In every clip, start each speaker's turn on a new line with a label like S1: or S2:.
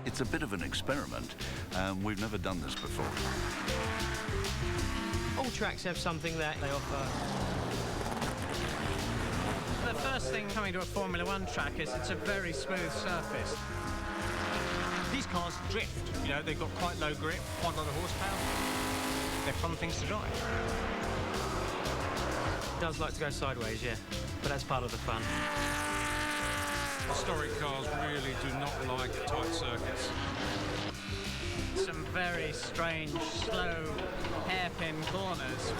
S1: It's a bit of an experiment. We've never done this before.
S2: All tracks have something that they offer.
S3: The first thing coming to a Formula One track is it's a very smooth surface.
S4: These cars drift, you know, they've got quite low grip, quite a lot of horsepower. They're fun things to drive.
S2: It does like to go sideways, yeah, but that's part of the fun.
S5: Historic cars really do not like tight circuits.
S3: Some very strange, slow, hairpin corners.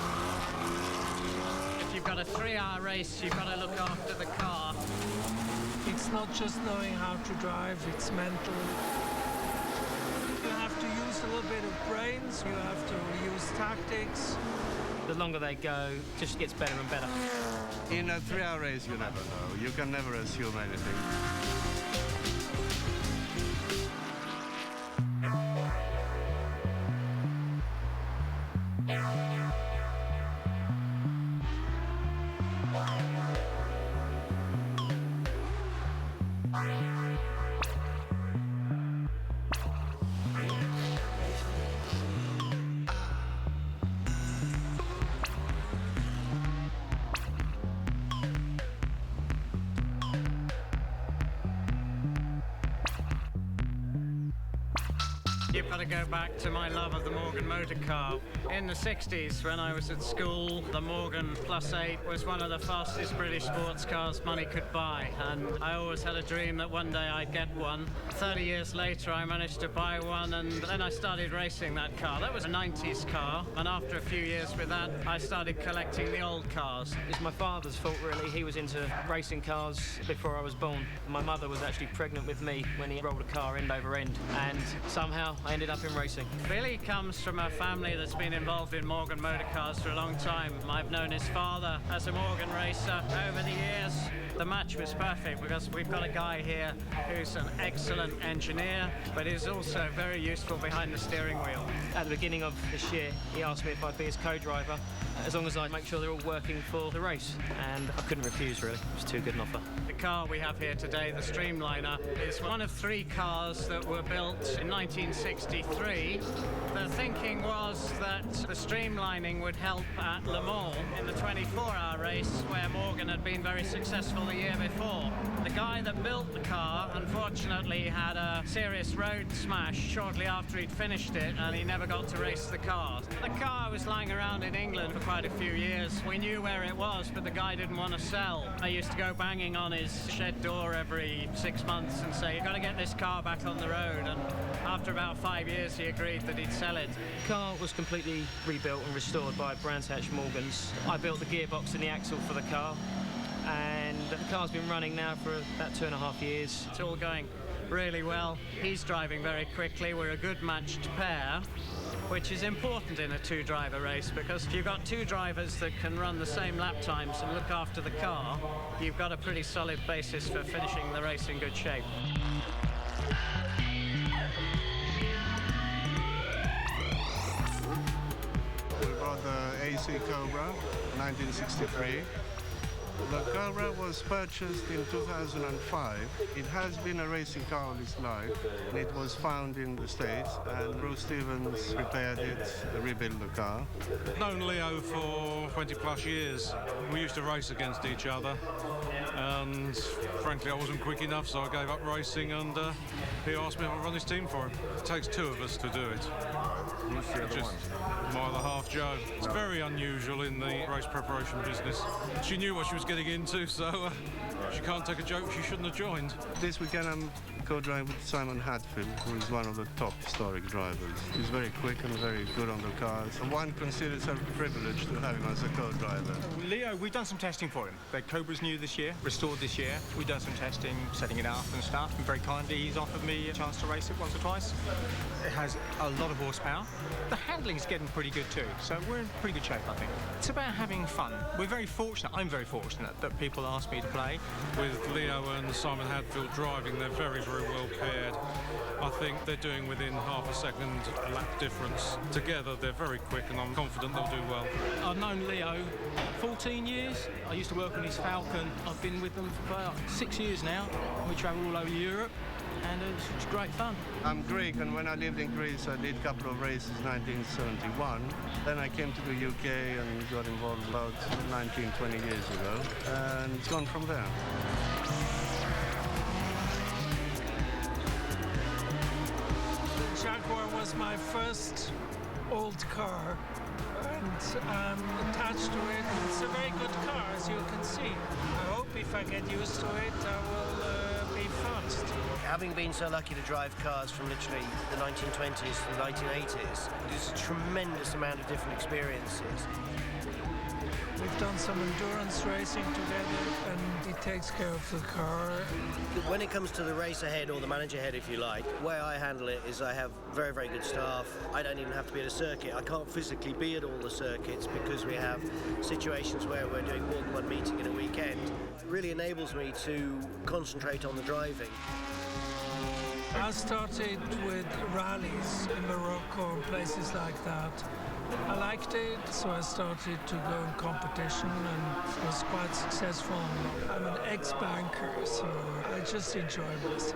S3: If you've got a 3-hour race, you've got to look after the car.
S6: It's not just knowing how to drive, it's mental. You have to use a little bit of brains, you have to use tactics.
S2: The longer they go, it just gets better and better.
S7: In a 3-hour race, you never know. You can never assume anything.
S3: You've got to go back to my love of the Morgan motor car. In the 60s, when I was at school, the Morgan Plus 8 was one of the fastest British sports cars money could buy, and I always had a dream that one day I'd get one. 30 years later, I managed to buy one, and then I started racing that car. That was a 90s car, and after a few years with that, I started collecting the old cars.
S2: It's my father's fault, really. He was into racing cars before I was born. My mother was actually pregnant with me when he rolled a car end over end, and somehow I ended up in racing.
S3: Billy comes from a family that's been involved in Morgan motor cars for a long time. I've known his father as a Morgan racer over the years. The match was perfect because we've got a guy here who's an excellent engineer, but is also very useful behind the steering wheel.
S2: At the beginning of this year, he asked me if I'd be his co-driver, as long as I make sure they're all working for the race, and I couldn't refuse, really. It was too good an offer.
S3: The car we have here today, the Streamliner, is one of 3 cars that were built in 1963. The thinking was that the streamlining would help at Le Mans in the 24-hour race, where Morgan had been very successful the year before. The guy that built the car, unfortunately, had a serious road smash shortly after he'd finished it, and he never got to race the car. The car was lying around in England for quite a few years. We knew where it was, but the guy didn't want to sell. I used to go banging on his shed door every 6 months and say, "You've got to get this car back on the road," and after about 5 years he agreed that he'd sell it.
S2: The car was completely rebuilt and restored by Brands Hatch Morgans. I built the gearbox and the axle for the car, and the car's been running now for about 2.5 years.
S3: It's all going really well. He's driving very quickly. We're a good matched pair, which is important in a 2-driver race, because if you've got 2 drivers that can run the same lap times and look after the car, you've got a pretty solid basis for finishing the race in good shape.
S7: We bought the AC Cobra, 1963. The Cobra was purchased in 2005. It has been a racing car all its life. It was found in the States, and Bruce Stevens repaired it, rebuilt the car.
S5: Known Leo for 20 plus years. We used to race against each other, and frankly I wasn't quick enough, so I gave up racing, and he asked me if I'd run his team for him. It takes 2 of us to do it. Just my other half, Joe. It's very unusual in the race preparation business. She knew what she was getting into, so she can't take a joke she shouldn't have joined.
S7: This weekend I'm co-driving with Simon Hadfield, who is one of the top historic drivers. He's very quick and very good on the cars. One considers it a privilege to have him as a co-driver.
S4: Leo, we've done some testing for him. The Cobra's new this year, restored this year. We've done some testing, setting it up and stuff, and very kindly he's offered me a chance to race it once or twice. It has a lot of horsepower. The handling's getting pretty good too, so we're in pretty good shape, I think. It's about having fun. We're very fortunate, I'm very fortunate, that people ask me to play.
S5: With Leo and Simon Hadfield driving, they're very, very well paired. I think they're doing within half a second lap difference. Together they're very quick, and I'm confident they'll do well.
S2: I've known Leo 14 years. I used to work on his Falcon. I've been with them for about 6 years now. We travel all over Europe. and it was great fun.
S7: I'm Greek, and when I lived in Greece, I did a couple of races in 1971. Then I came to the UK and got involved about 19, 20 years ago, and it's gone from there.
S6: The Jaguar was my first old car, and I'm attached to it. It's a very good car, as you can see. I hope if I get used to it, I will be fast.
S8: Having been so lucky to drive cars from literally the 1920s to the 1980s, there's a tremendous amount of different experiences.
S6: We've done some endurance racing together, and he takes care of the car.
S8: When it comes to the racer head, or the manager head if you like, the way I handle it is I have very, very good staff. I don't even have to be at a circuit. I can't physically be at all the circuits because we have situations where we're doing more than one meeting in a weekend. It really enables me to concentrate on the driving.
S6: I started with rallies in Morocco and places like that. I liked it, so I started to go in competition and was quite successful. I'm an ex-banker, so I just enjoy myself.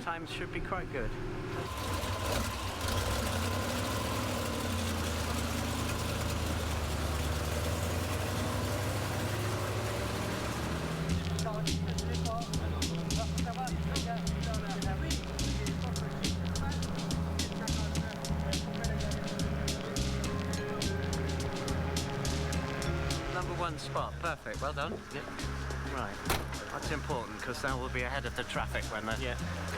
S9: Times should be quite good. Number one spot, perfect, well done.
S2: Yep.
S9: Right. That's important because then we'll be ahead of the traffic when the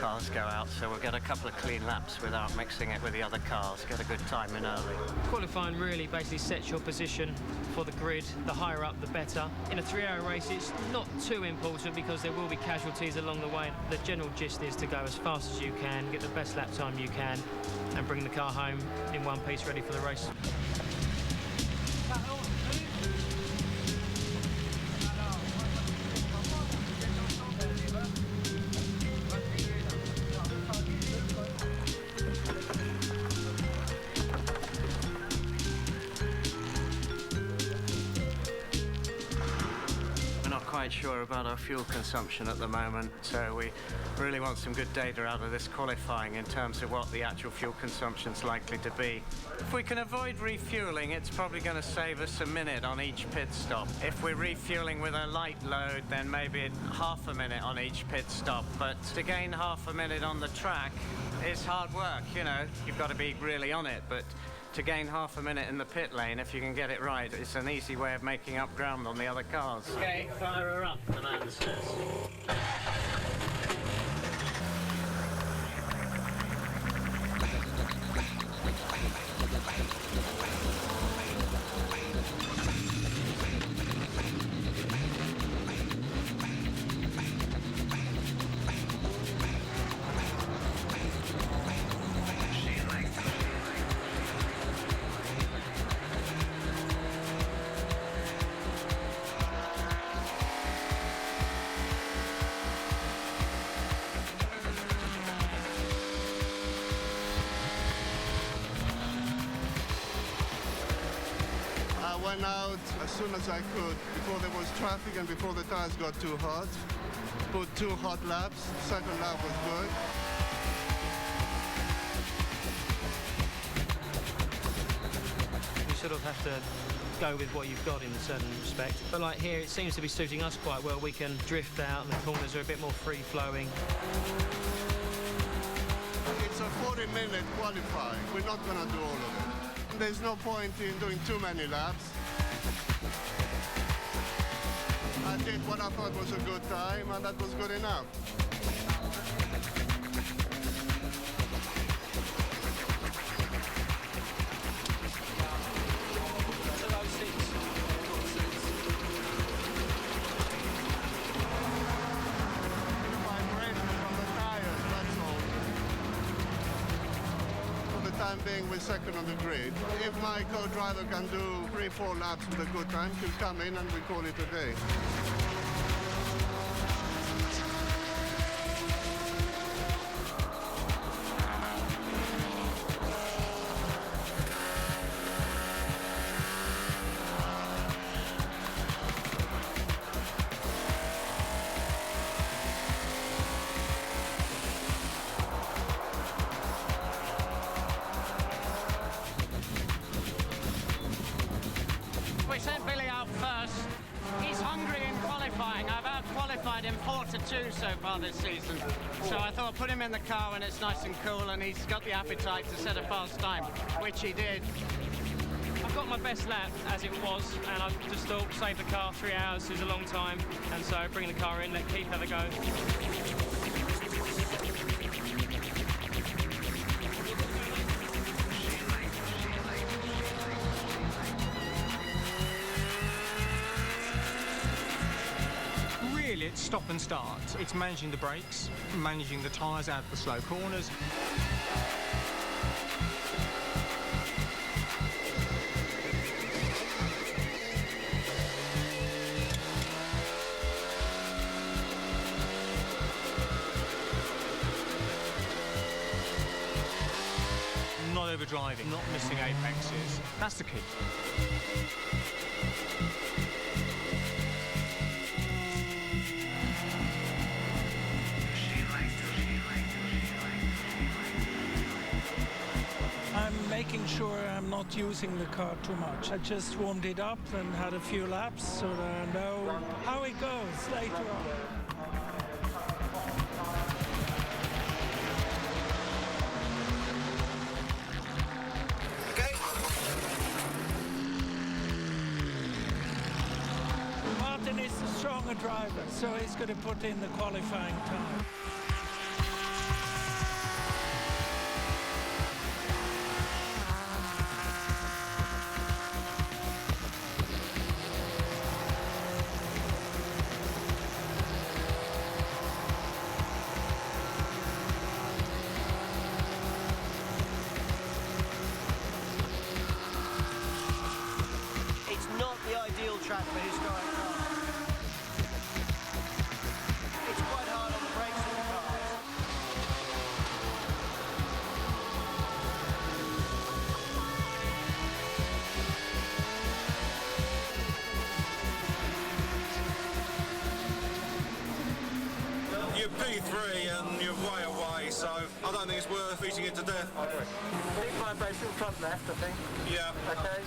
S9: cars go out, so we'll get a couple of clean laps without mixing it with the other cars, get a good time in early.
S2: Qualifying really basically sets your position for the grid. The higher up, the better. In a 3-hour race, it's not too important because there will be casualties along the way. The general gist is to go as fast as you can, get the best lap time you can, and bring the car home in one piece ready for the race.
S9: Quite sure about our fuel consumption at the moment, so we really want some good data out of this qualifying in terms of what the actual fuel consumption's likely to be. If we can avoid refueling, it's probably going to save us a minute on each pit stop. If we're refueling with a light load, then maybe half a minute on each pit stop, but to gain half a minute on the track is hard work, you know, you've got to be really on it, but to gain half a minute in the pit lane, if you can get it right, it's an easy way of making up ground on the other cars.
S2: Okay, fire her up, the man says.
S7: I went out as soon as I could, before there was traffic and before the tires got too hot. Put 2 hot laps, second lap was good.
S2: You sort of have to go with what you've got in a certain respect. But like here, it seems to be suiting us quite well. We can drift out and the corners are a bit more free-flowing.
S7: It's a 40-minute qualifying. We're not going to do all of it. There's no point in doing too many laps. I did what I thought was a good time, and that was good enough. being with second on the grid. If my co-driver can do 3-4 laps with a good time, he'll come in and we call it a day.
S3: We sent Billy out first. He's hungry in qualifying. I've out-qualified him 4-2 so far this season. So I thought put him in the car when it's nice and cool and he's got the appetite to set a fast time, which he did.
S2: I've got my best lap as it was, and I've just thought save the car. 3 hours is a long time, and so bring the car in, let Keith have a go.
S4: Really, it's stop and start. It's managing the brakes, managing the tyres out of the slow corners. Not overdriving, not missing apexes. That's the key.
S6: I'm making sure I'm not using the car too much. I just warmed it up and had a few laps so that I know how it goes later on. Martin is the stronger driver, so he's going to put in the qualifying time.
S8: Not the ideal track for historic cars. It's quite hard on the brakes of the cars.
S5: You're P3 and you're way away, so I don't think it's worth eating it to death.
S10: Big vibration front left, I think.
S5: Yeah.
S10: Okay.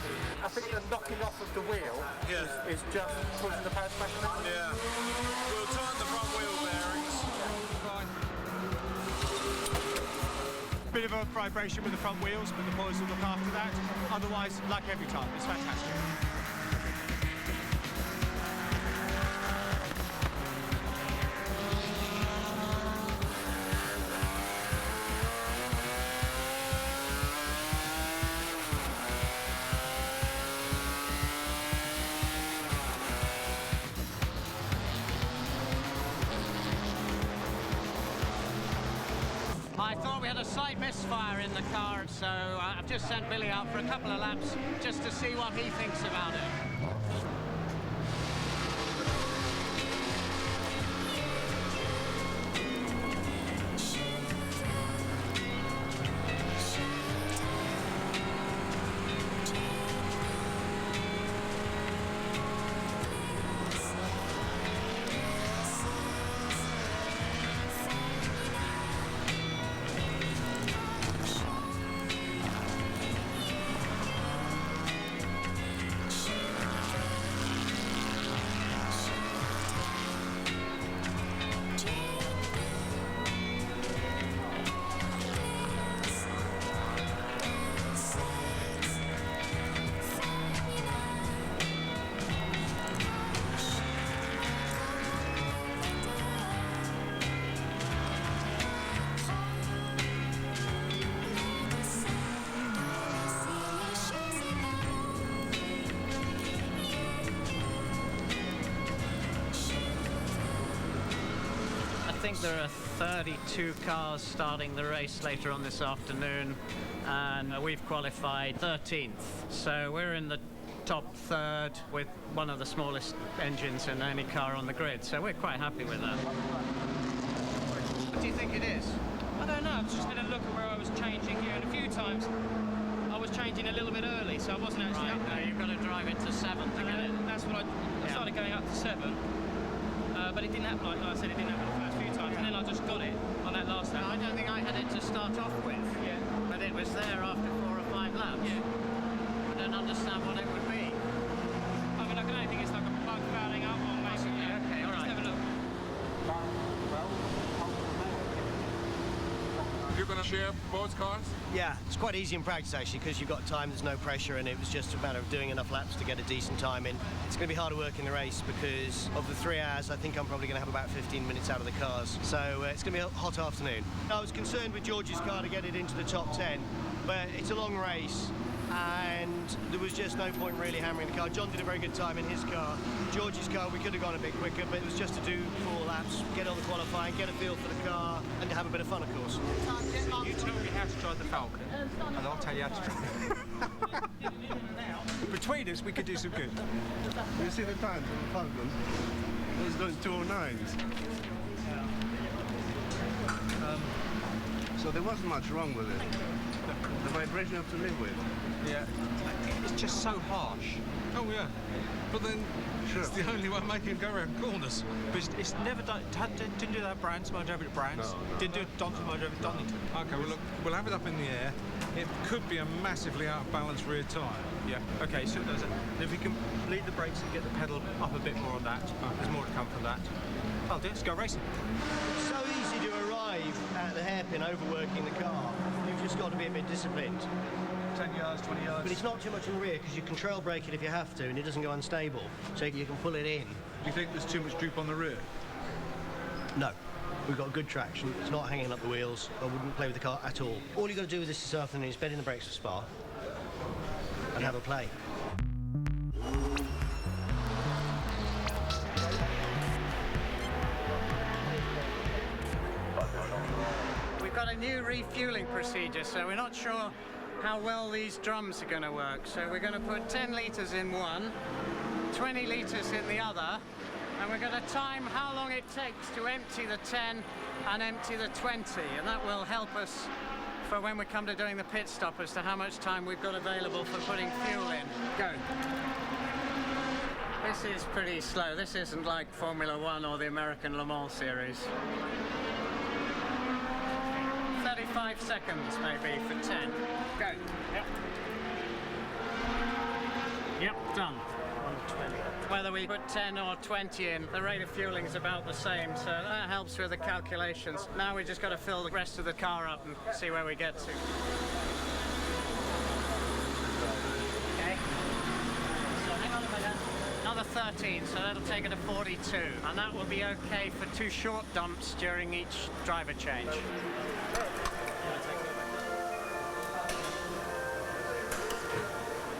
S10: I think the knocking off of the wheel is just pushing the pads back a little.
S5: Yeah. We'll tighten the front wheel bearings.
S4: Bit of a vibration with the front wheels, but the boys will look after that. Otherwise, like every time, it's fantastic.
S3: I thought we had a slight misfire in the car, so I've just sent Billy out for a couple of laps just to see what he thinks about it. think there are 32 cars starting the race later on this afternoon, and we've qualified 13th. So we're in the top third with one of the smallest engines in any car on the grid, so we're quite happy with that. What do you think it is?
S2: I don't know, I've just had a look at where I was changing gear, and a few times I was changing a little bit early, so I wasn't actually
S3: Right,
S2: up
S3: no,
S2: there.
S3: you've got to drive it to 7 to get it.
S2: That's what I started going up to 7, but it didn't happen, like I said, it didn't happen the first few times, and then I just got it on that last lap.
S3: I don't think I had it to start off with, but it was there after 4 or 5 laps.
S2: Yeah.
S3: I don't understand what it would be.
S2: I mean, I can only think it's like a plug fouling up on maybe.
S3: Yeah, okay, all
S2: Just
S3: right.
S2: have a look.
S11: You're going to share both cars?
S8: Yeah, it's quite easy in practice actually because you've got time, there's no pressure, and it was just a matter of doing enough laps to get a decent time in. It's going to be harder work in the race because of the 3 hours. I think I'm probably going to have about 15 minutes out of the cars, so it's going to be a hot afternoon. I was concerned with George's car to get it into the top 10, but it's a long race and there was just no point really hammering the car. John did a very good time in his car. George's car, we could have gone a bit quicker, but it was just to do 4 laps, get on the qualifying, get a feel for the car, and to have a bit of fun, of course.
S4: You tell me how to drive the Falcon, and I'll tell you how to drive it. Between us, we could do some good.
S7: You see the times on the Falcon? It was doing 209s. So there wasn't much wrong with it. The vibration you have to live with.
S4: Yeah. It's just so harsh.
S5: Oh yeah, but then it's the only one making it go around corners.
S4: But it's never done. Didn't do that Brands when I drove it at Brands.
S7: No.
S4: Didn't do it Donington when I drove it at Donington.
S5: Okay, well look, we'll have it up in the air. It could be a massively out of balance rear tyre.
S4: Yeah. Okay, so it does it. And if we can lead the brakes and get the pedal up a bit more on that, there's more to come from that. I'll do it. Let's go racing.
S8: It's so easy to arrive at the hairpin overworking the car. You've just got to be a bit disciplined.
S4: 10 yards, 20 yards.
S8: But it's not too much in the rear because you can trail brake it if you have to and it doesn't go unstable, so you can pull it in.
S11: Do you think there's too much droop on the rear?
S8: No. We've got good traction, it's not hanging up the wheels. I wouldn't play with the car at all. All you've got to do with this afternoon is bed in the brakes for Spa and have a play.
S3: We've got a new refueling procedure, so we're not sure how well these drums are going to work. So we're going to put 10 litres in one, 20 litres in the other, and we're going to time how long it takes to empty the 10 and empty the 20, and that will help us for when we come to doing the pit stop as to how much time we've got available for putting fuel in. Go. This is pretty slow. This isn't like Formula One or the American Le Mans series. 35 seconds maybe for 10. Go. Yep. Yep, done. 120. Whether we put 10 or 20 in, the rate of fueling is about the same, so that helps with the calculations. Now we just got to fill the rest of the car up and see where we get to. Okay. So hang on a minute. Another 13, so that'll take it to 42, and that will be okay for 2 short dumps during each driver change.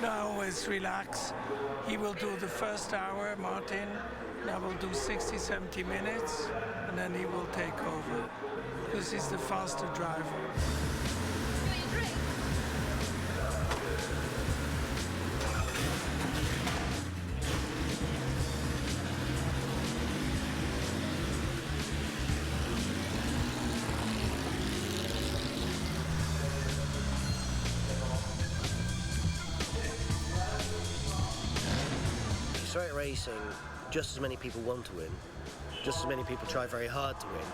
S6: Now always relax. He will do the first hour, Martin. I will do 60, 70 minutes, and then he will take over. Because he's the faster driver.
S8: Straight racing, just as many people want to win, just as many people try very hard to win,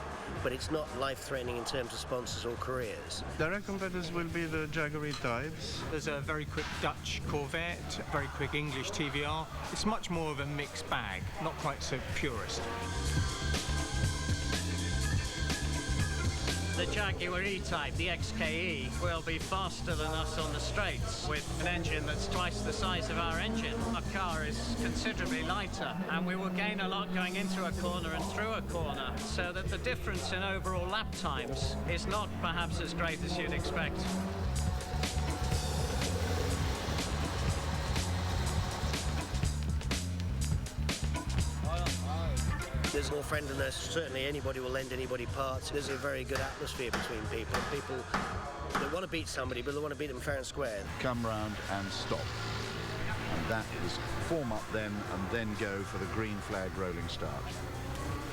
S8: but it's not life-threatening in terms of sponsors or careers.
S7: Direct competitors will be the Jaguars types.
S4: There's a very quick Dutch Corvette, a very quick English TVR. It's much more of a mixed bag, not quite so purist.
S3: The Jaguar E-Type, the XKE, will be faster than us on the straights with an engine that's twice the size of our engine. Our car is considerably lighter and we will gain a lot going into a corner and through a corner, so that the difference in overall lap times is not perhaps as great as you'd expect.
S8: There's more friendliness. Certainly anybody will lend anybody parts. There's a very good atmosphere between people. People that want to beat somebody, but they want to beat them fair and square.
S1: Come round and stop. And that is form up then, and then go for the green flag rolling start.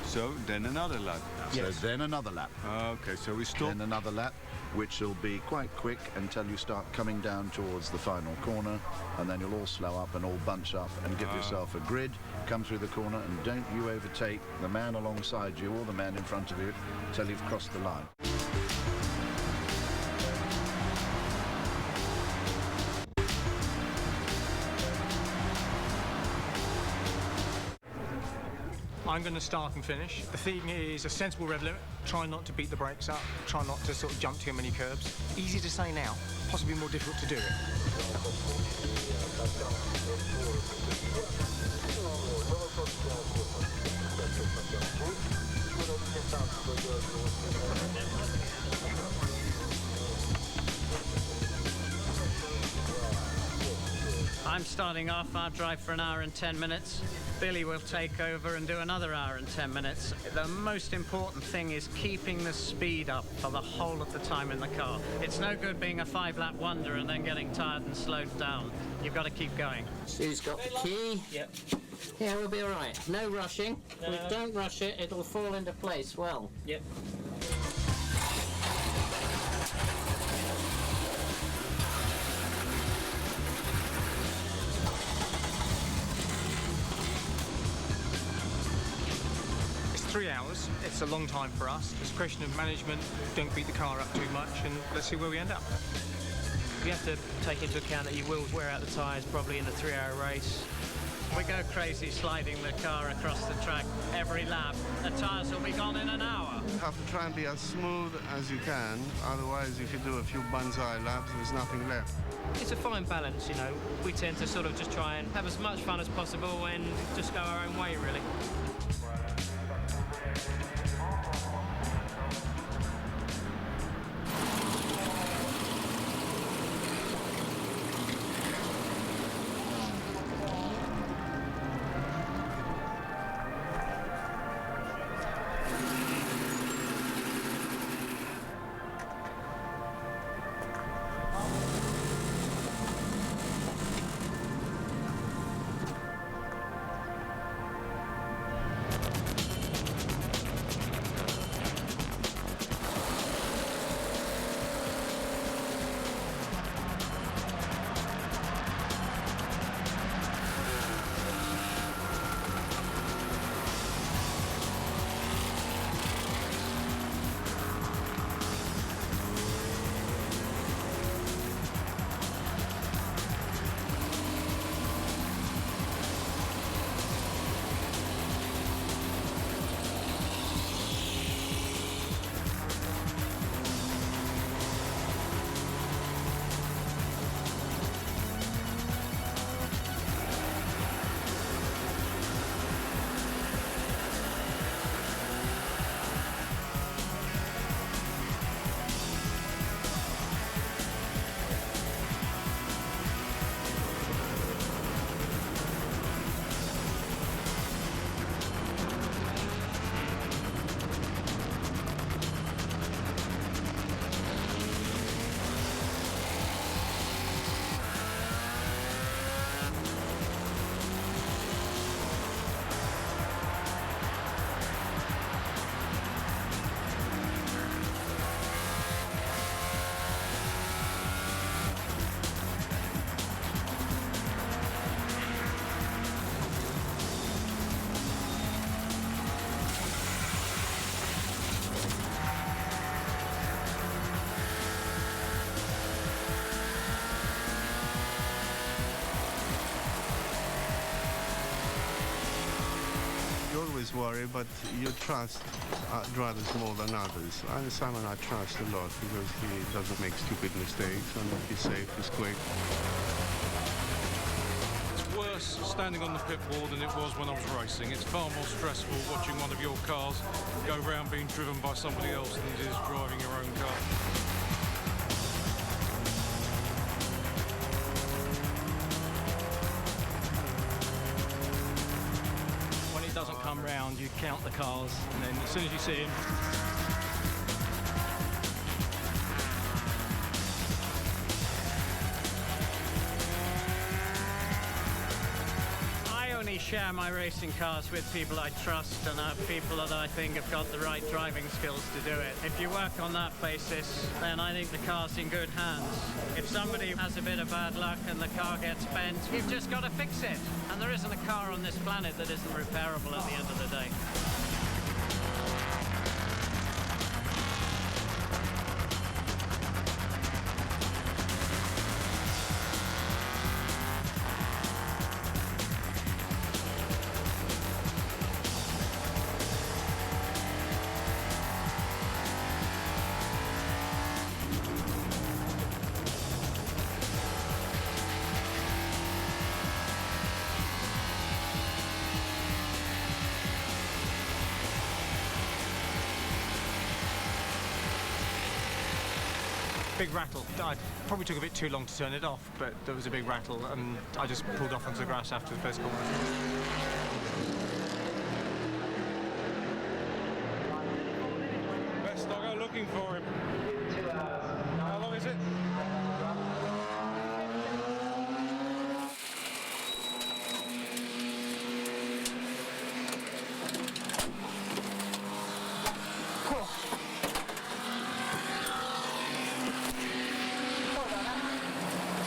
S12: So then another lap.
S1: Yes. So then another lap.
S12: Okay, so we stop.
S1: Then another lap, which will be quite quick until you start coming down towards the final corner, and then you'll all slow up and all bunch up and give yourself a grid, come through the corner, and don't you overtake the man alongside you or the man in front of you till you've crossed the line.
S4: I'm going to start and finish. The thing is a sensible rev limit. Try not to beat the brakes up. Try not to sort of jump too many curbs. Easy to say now, possibly more difficult to do it.
S3: I'm starting off our drive for an hour and 10 minutes. Billy will take over and do another hour and 10 minutes. The most important thing is keeping the speed up for the whole of the time in the car. It's no good being a 5-lap wonder and then getting tired and slowed down. You've got to keep going.
S9: Sue's got the key.
S2: Yep.
S9: Yeah, we'll be all right. No rushing. If we don't rush it, it'll fall into place well.
S2: Yep.
S4: It's 3 hours. It's a long time for us. It's a question of management. Don't beat the car up too much, and let's see where we end up.
S2: You have to take into account that you will wear out the tyres probably in the 3-hour race.
S3: We go crazy sliding the car across the track every lap. The tyres will be gone in an hour.
S7: You have to try and be as smooth as you can. Otherwise, if you do a few banzai laps, there's nothing left.
S2: It's a fine balance, you know. We tend to sort of just try and have as much fun as possible and just go our own way, really.
S7: Worry, but you trust drivers more than others. And Simon I trust a lot because he doesn't make stupid mistakes and he's safe, he's quick.
S5: It's worse standing on the pit wall than it was when I was racing. It's far more stressful watching one of your cars go round being driven by somebody else than it is driving your own car.
S4: round, you count the cars, and then as soon as you see him,
S3: share my racing cars with people I trust and people that I think have got the right driving skills to do it. If you work on that basis, then I think the car's in good hands. If somebody has a bit of bad luck and the car gets bent, you've just got to fix it. And there isn't a car on this planet that isn't repairable at the end of the day.
S4: big rattle. I probably took a bit too long to turn it off, but there was a big rattle and I just pulled off onto the grass after the first corner.
S5: Best I'll go looking for him. How long is it?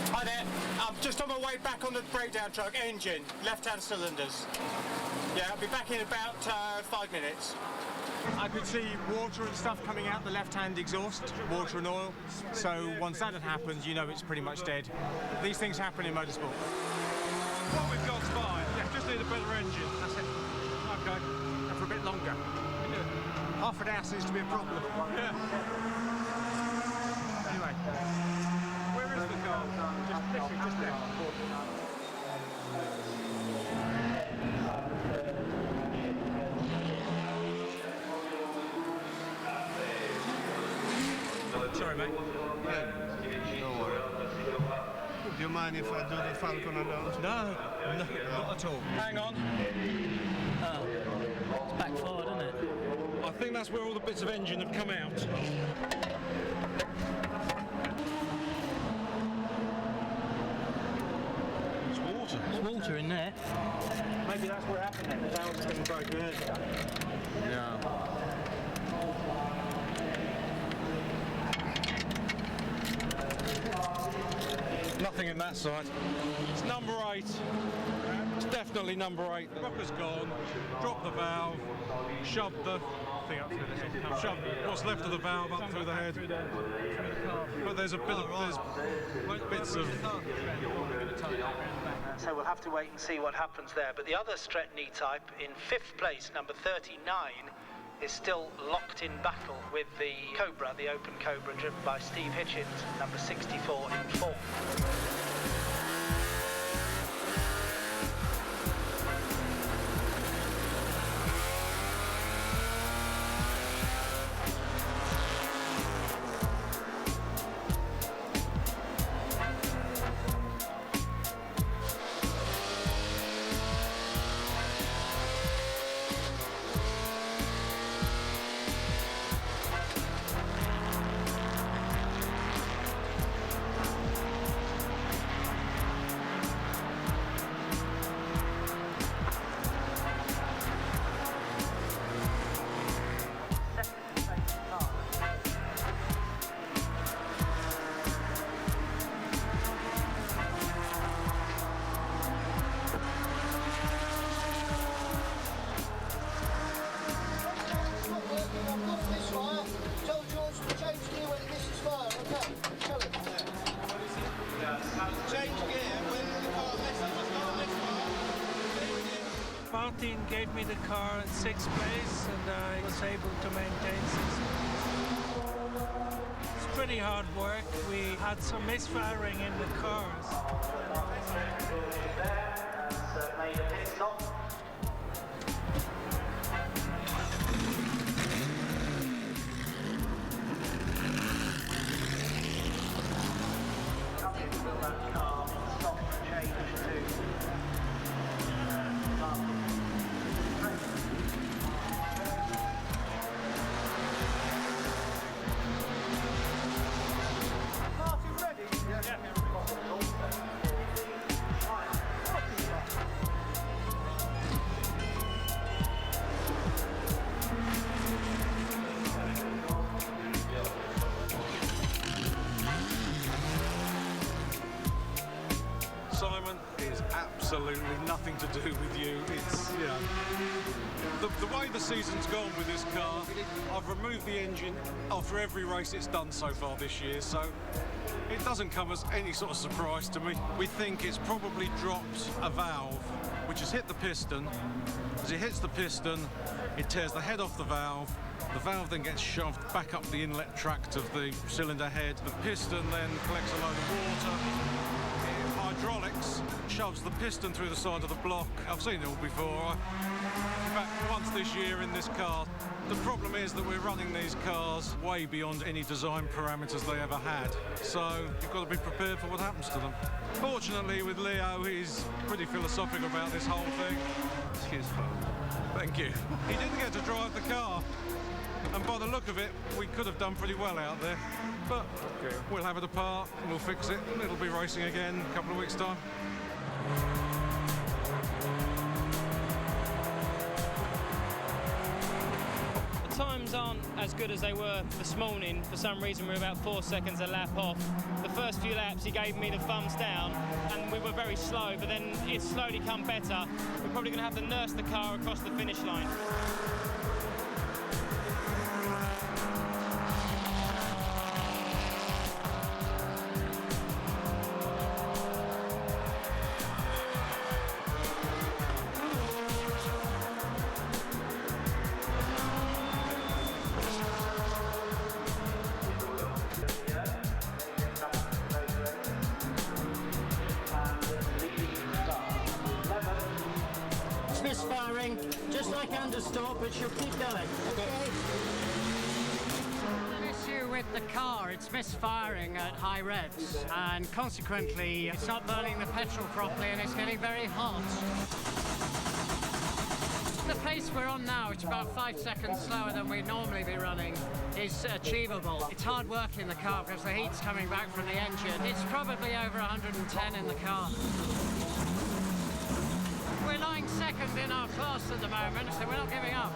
S10: Hi there, I'm just on my way back on the breakdown truck, engine, left-hand cylinders. Yeah, I'll be back in about 5 minutes.
S4: I could see water and stuff coming out the left-hand exhaust, water and oil. So once that happens, you know it's pretty much dead. These things happen in motorsport.
S5: What we've got's fine. Yeah, just need a better engine.
S4: That's it.
S5: Okay.
S4: And for a bit longer. Yeah. Half an hour seems to be a problem.
S5: Yeah.
S4: Anyway.
S5: Where is the car?
S4: Just there. Sorry, mate.
S7: Yeah. Don't worry. Do you mind if I do the Falcon alone?
S4: No, not at all.
S5: Hang on.
S2: Oh, it's back forward, isn't it?
S5: I think that's where all the bits of engine have come out. It's water.
S2: There's water in there.
S10: Maybe that's what happened then, the valve's been broken earlier.
S12: Yeah.
S5: Nothing in that side. It's number 8. It's definitely number 8. The rocker's gone. Drop the valve. Shove the thing up through the shove what's left of the valve up through the head. But there's a bit of there's bits of.
S13: So we'll have to wait and see what happens there. But the other Stretney type in 5th place, number 39, is still locked in battle with the Cobra, the Open Cobra, driven by Steve Hitchens, number 64 in 4th.
S6: Martin gave me the car in 6th place and I was able to maintain 6th. It's pretty hard work. We had some misfiring in the cars.
S5: is absolutely nothing to do with you. It's, you know, the way the season's gone with this car, I've removed the engine after every race it's done so far this year, so it doesn't come as any sort of surprise to me. We think it's probably dropped a valve, which has hit the piston. As it hits the piston, it tears the head off the valve. The valve then gets shoved back up the inlet tract of the cylinder head. The piston then collects a load of water. Hydraulics shoves the piston through the side of the block. I've seen it all before. In fact, once this year in this car. The problem is that we're running these cars way beyond any design parameters they ever had. So you've got to be prepared for what happens to them. Fortunately, with Leo, he's pretty philosophical about this whole thing.
S7: It's his fault.
S5: Thank you. He didn't get to drive the car. And by the look of it, we could have done pretty well out there. But we'll have it apart, and we'll fix it, and it'll be racing again in a couple of weeks' time.
S2: The times aren't as good as they were this morning. For some reason, we're about 4 seconds a lap off. The first few laps, he gave me the thumbs down, and we were very slow, but then it's slowly come better. We're probably going to have to nurse the car across the finish line.
S8: Misfiring, just like understop, it should keep going. Okay.
S3: An issue with the car, it's misfiring at high revs, and consequently it's not burning the petrol properly and it's getting very hot. The pace we're on now, which is about 5 seconds slower than we'd normally be running, is achievable. It's hard work in the car because the heat's coming back from the engine. It's probably over 110 in the car. We're lying second in our class at the moment, so we're not giving up.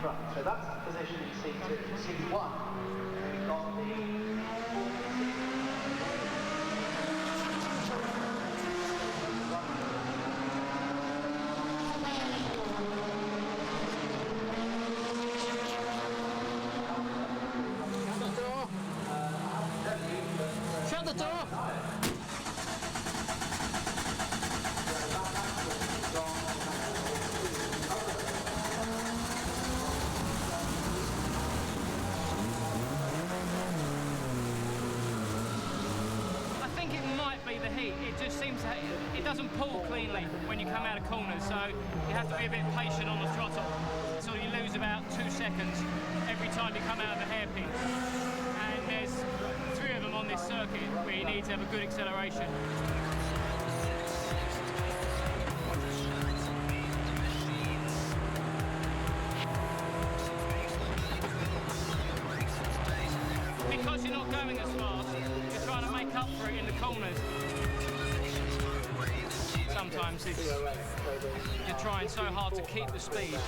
S13: front. So that's the position in C2. C1, we've got the
S3: Shut the door!
S2: I think it might be the heat. It just seems to, it doesn't pull cleanly when you come out of corners, so you have to be a bit patient on the throttle. So you lose about 2 seconds every time you come out of the hairpin. And there's 3 of them on this circuit where you need to have a good acceleration. Because you're not going as fast, you're trying to make up for it in the corners. Sometimes you're trying so hard to keep the speed.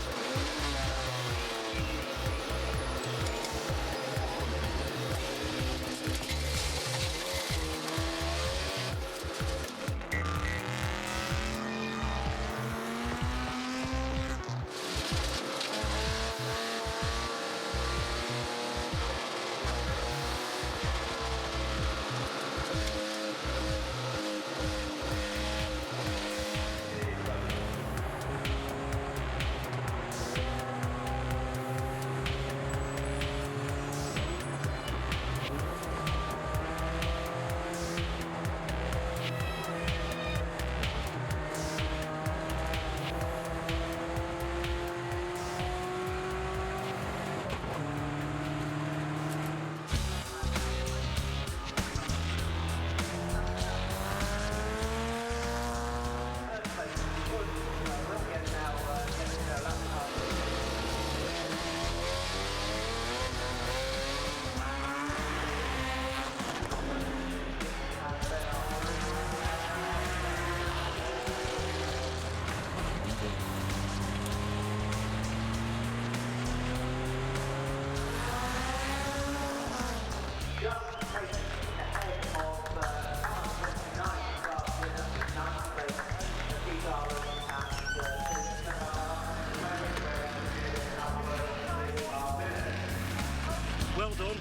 S14: Well done.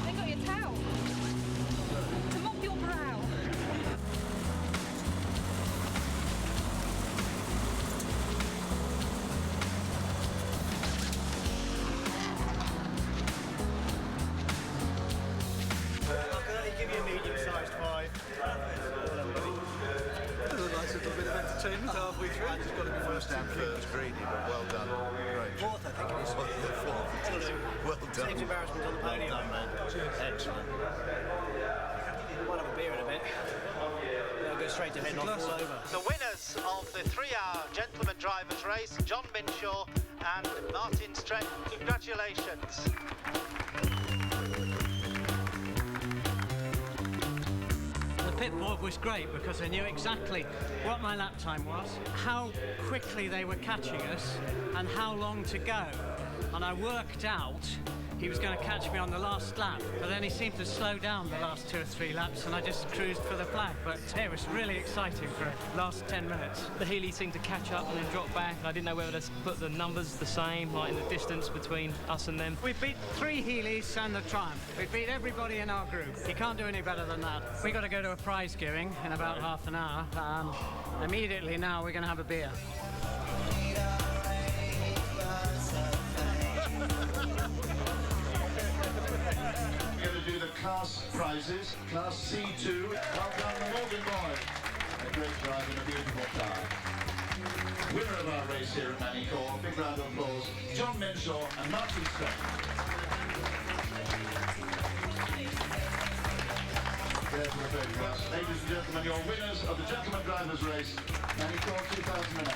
S15: They got your towel to mop your brow.
S8: Give you a medium-sized 5.
S11: That's a nice little bit of entertainment halfway through.
S1: Just got to be first and third, greedy, but well done. Great.
S8: Fourth, I think it is.
S1: Well done.
S8: Saves embarrassment on the podium. Well done, man. Excellent. Might have a beer in a bit. I'll go straight to head and I'll fall over.
S13: The winners of the 3-hour gentleman drivers race, John Minshaw and Martin Stretton. Congratulations.
S3: The pit board was great because I knew exactly what my lap time was, how quickly they were catching us, and how long to go. And I worked out he was going to catch me on the last lap, but then he seemed to slow down the last 2 or 3 laps, and I just cruised for the flag. But it was really exciting for the last 10 minutes.
S2: The Healy seemed to catch up and then drop back. I didn't know whether to put the numbers the same, like in the distance between us and them.
S3: We beat 3 Healys and the Triumph. We beat everybody in our group. You can't do any better than that. We got to go to a prize giving in about half an hour. Immediately now we're going to have a beer.
S1: We're going to do the class prizes. Class C2. Well done, the Morgan boy. A great drive and a beautiful car. Winner of our race here at Magny Cours. Big round of applause. John Minshaw and Martin Stretton. There's the photographs. Ladies and gentlemen, your winners of the Gentleman Drivers Race, Magny Cours 2008.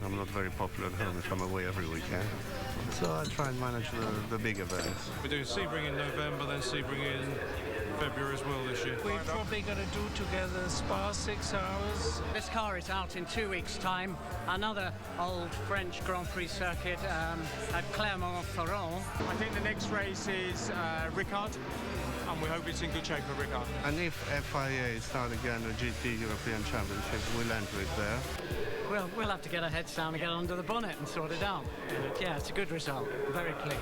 S12: I'm not very popular at home if I'm away every weekend.
S7: So I try and manage the big events.
S5: We're doing Sebring in November, then Sebring in February as well this year.
S6: We're probably going to do together Spa 6 hours.
S3: This car is out in 2 weeks' time. Another old French Grand Prix circuit at Clermont-Ferrand.
S4: I think the next race is Ricard, and we hope it's in good shape for Ricard.
S7: And if FIA start again the GT European Championship, we'll enter it there.
S3: Well, we'll have to get our heads down and get under the bonnet and sort it out. But yeah, it's a good result. Very pleased.